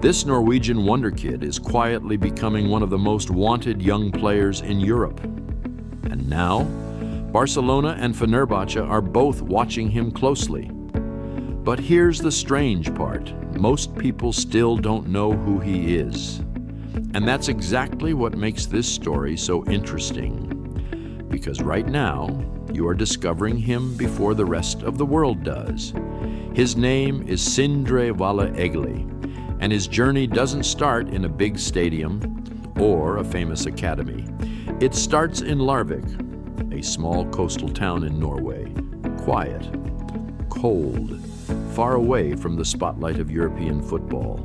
This Norwegian Wonderkid is quietly becoming one of the most wanted young players in Europe. And now, Barcelona and Fenerbahçe are both watching him closely. But here's the strange part. Most people still don't know who he is. And that's exactly what makes this story so interesting. Because right now, you are discovering him before the rest of the world does. His name is Sindre Walle Egeli, and his journey doesn't start in a big stadium or a famous academy. It starts in Larvik, a small coastal town in Norway, quiet, cold, far away from the spotlight of European football.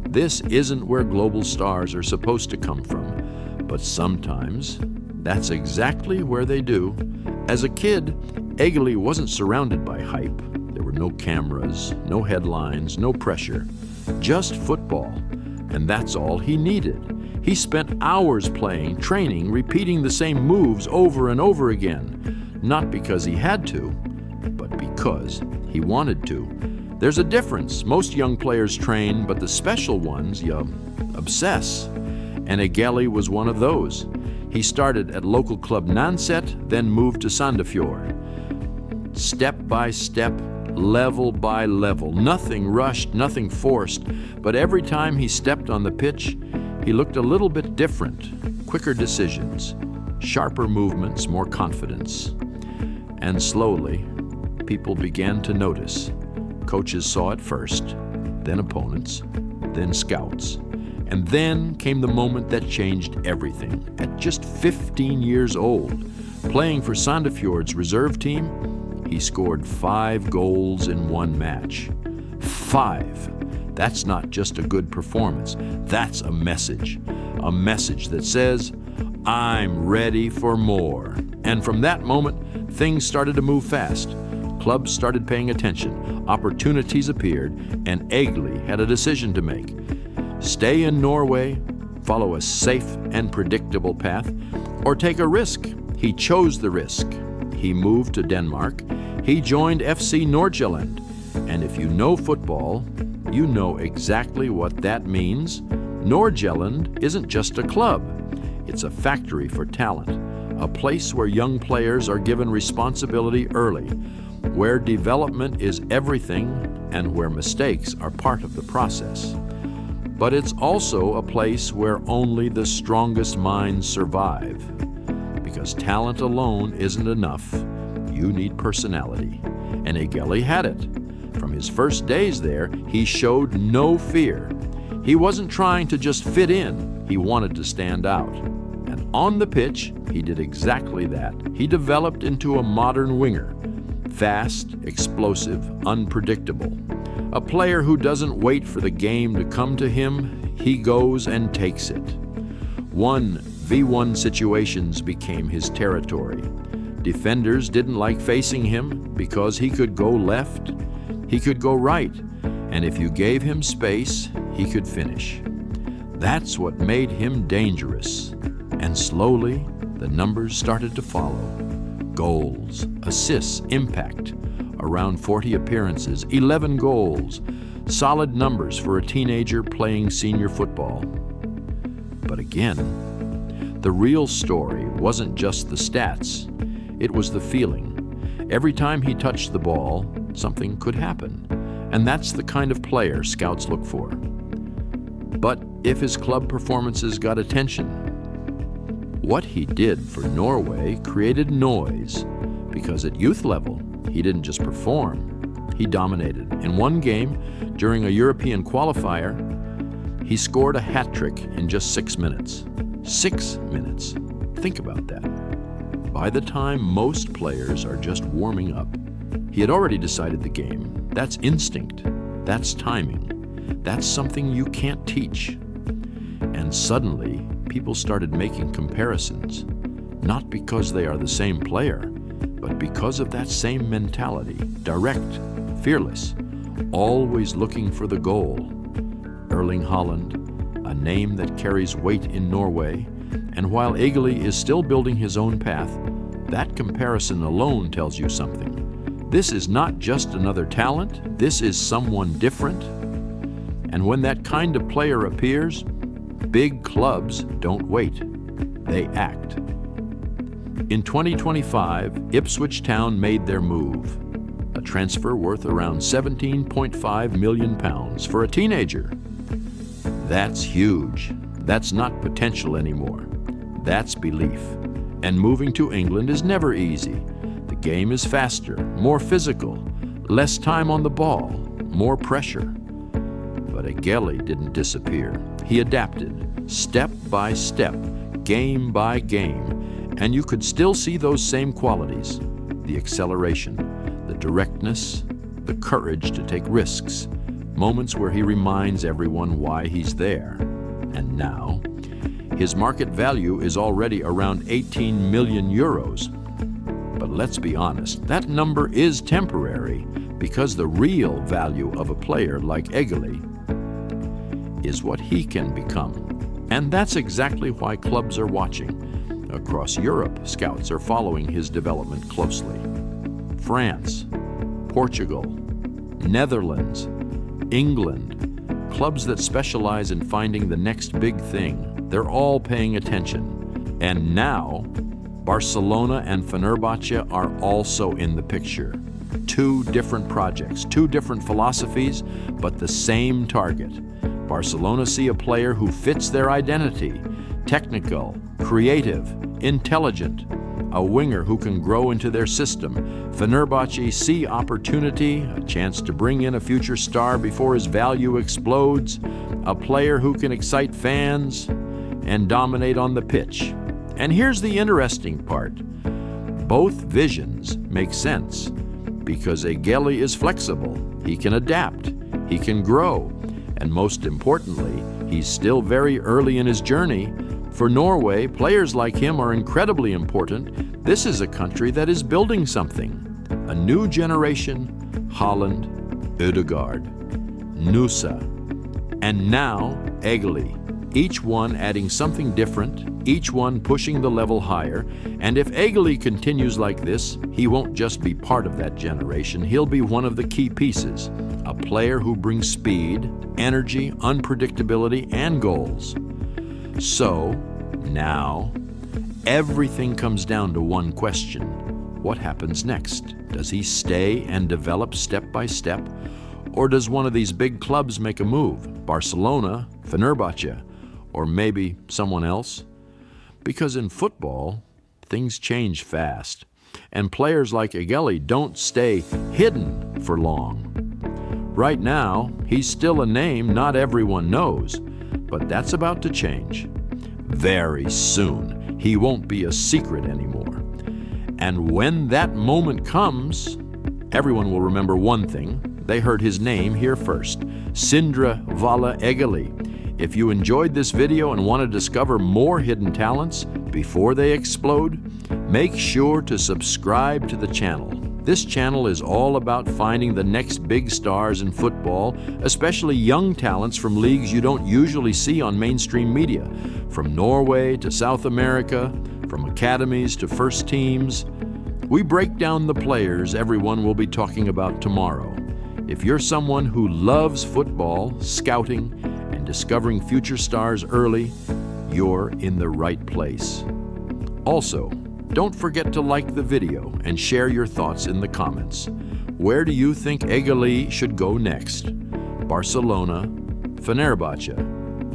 This isn't where global stars are supposed to come from, but sometimes that's exactly where they do. As a kid, Egeli wasn't surrounded by hype. There were no cameras, no headlines, no pressure, just football, and that's all he needed. He spent hours playing, training, repeating the same moves over and over again, not because he had to, but because he wanted to. There's a difference. Most young players train, but the special ones, obsess. And Egeli was one of those. He started at local club Nanset, then moved to Sandefjord. Step by step, level by level, nothing rushed, nothing forced, but every time he stepped on the pitch, he looked a little bit different. Quicker decisions, sharper movements, more confidence. And slowly, people began to notice. Coaches saw it first, then opponents, then scouts. And then came the moment that changed everything. At just 15 years old, playing for Sandefjord's reserve team, he scored 5 goals in one match. 5. That's not just a good performance. That's a message that says, I'm ready for more. And from that moment, things started to move fast. Clubs started paying attention, opportunities appeared, and Egeli had a decision to make. Stay in Norway, follow a safe and predictable path, or take a risk. He chose the risk. He moved to Denmark. He joined FC Nordsjælland. And if you know football, you know exactly what that means. Nordsjælland isn't just a club. It's a factory for talent, a place where young players are given responsibility early, where development is everything and where mistakes are part of the process. But it's also a place where only the strongest minds survive. Because talent alone isn't enough. You need personality. And Egeli had it. From his first days there, he showed no fear. He wasn't trying to just fit in. He wanted to stand out. And on the pitch, he did exactly that. He developed into a modern winger. Fast, explosive, unpredictable. A player who doesn't wait for the game to come to him, he goes and takes it. 1v1 situations became his territory. Defenders didn't like facing him because he could go left, he could go right, and if you gave him space, he could finish. That's what made him dangerous. And slowly, the numbers started to follow. Goals, assists, impact. Around 40 appearances, 11 goals. Solid numbers for a teenager playing senior football. But again, the real story wasn't just the stats. It was the feeling. Every time he touched the ball, something could happen. And that's the kind of player scouts look for. But if his club performances got attention, what he did for Norway created noise, because at youth level, he didn't just perform, he dominated. In one game, during a European qualifier, he scored a hat trick in just 6 minutes. 6 minutes. Think about that. By the time most players are just warming up, he had already decided the game. That's instinct. That's timing. That's something you can't teach. And suddenly, people started making comparisons, not because they are the same player, but because of that same mentality, direct, fearless, always looking for the goal. Erling Haaland, a name that carries weight in Norway, and while Egeli is still building his own path, that comparison alone tells you something. This is not just another talent, this is someone different. And when that kind of player appears, big clubs don't wait. They act. In 2025, Ipswich Town made their move. A transfer worth around £17.5 million for a teenager. That's huge. That's not potential anymore. That's belief. And moving to England is never easy. The game is faster, more physical, less time on the ball, more pressure. But Egeli didn't disappear. He adapted, step by step, game by game, and you could still see those same qualities: the acceleration, the directness, the courage to take risks, moments where he reminds everyone why he's there. And now, his market value is already around 18 million euros. But let's be honest, that number is temporary, because the real value of a player like Egeli is what he can become. And that's exactly why clubs are watching. Across Europe, scouts are following his development closely. France, Portugal, Netherlands, England, clubs that specialize in finding the next big thing, they're all paying attention. And now, Barcelona and Fenerbahçe are also in the picture. Two different projects, two different philosophies, but the same target. Barcelona see a player who fits their identity: technical, creative, intelligent, a winger who can grow into their system. Fenerbahçe see opportunity, a chance to bring in a future star before his value explodes, a player who can excite fans and dominate on the pitch. And here's the interesting part. Both visions make sense because Egeli is flexible, he can adapt, he can grow, and most importantly, he's still very early in his journey. For Norway, players like him are incredibly important. This is a country that is building something. A new generation: Haaland, Ødegaard, Nusa, and now Egeli. Each one adding something different, each one pushing the level higher. And if Egeli continues like this, he won't just be part of that generation, he'll be one of the key pieces. A player who brings speed, energy, unpredictability, and goals. So, now, everything comes down to one question. What happens next? Does he stay and develop step by step? Or does one of these big clubs make a move? Barcelona, Fenerbahçe, or maybe someone else? Because in football, things change fast. And players like Egeli don't stay hidden for long. Right now, he's still a name not everyone knows, but that's about to change. Very soon, he won't be a secret anymore. And when that moment comes, everyone will remember one thing. They heard his name here first: Sindre Walle Egeli. If you enjoyed this video and want to discover more hidden talents before they explode, make sure to subscribe to the channel. This channel is all about finding the next big stars in football, especially young talents from leagues you don't usually see on mainstream media. From Norway to South America, from academies to first teams, we break down the players everyone will be talking about tomorrow. If you're someone who loves football, scouting, and discovering future stars early, you're in the right place. Also, don't forget to like the video and share your thoughts in the comments. Where do you think Egeli should go next? Barcelona, Fenerbahçe,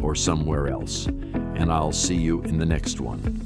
or somewhere else? And I'll see you in the next one.